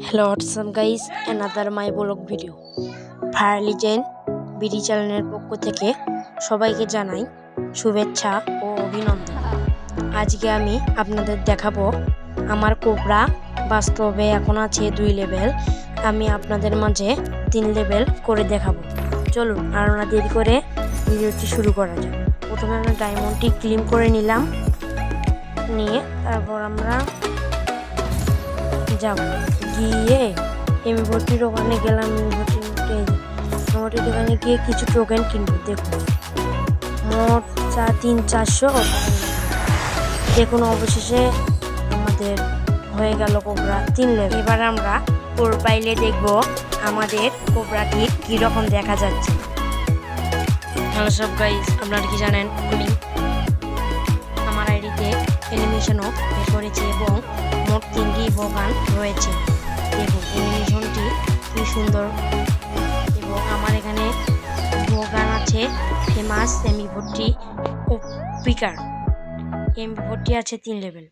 Hello, what's up guys? Another my vlog video. Fire legend BD চ্যানেলের পক্ষ থেকে সবাইকে জানাই শুভেচ্ছা ও অভিনন্দন। আজকে আমি আপনাদের দেখাবো আমার কোবরা বাস্তবে এখন আছে 2 লেভেল। আমি আপনাদের মাঝে 3 লেভেল করে দেখাবো। চলুন আর না দেরি করে ভিডিওটি শুরু করা যাক। প্রথমে আমরা ডায়মন্ডটি ক্লেম করে নিলাম, নিয়ে তারপর আমরা যাব গিয়ে এমভোটির ওখানে গেলাম। এমভোটির দোকানে গিয়ে কিছু টোকেন কিনবো। দেখুন মোট 300-400 দেখুন অবশেষে আমাদের হয়ে গেল কোবরা 3 লেভেল। এবার আমরা প্রোফাইলে দেখব আমাদের কোবরাটি কীরকম দেখা যাচ্ছে। হ্যালো সব গাইস, আপনারা কি জানেন আমি আমার আইডিতে অ্যানিমেশনও বের করেছি এবং মোট 3টি ভোগান রয়েছে। দেখুন অ্যানিমেশনটি কি সুন্দর, এবং আমার এখানে ভোগান আছে ফেমাস এমভি40 ও পিকার। এমভি40 আছে 3 লেভেল।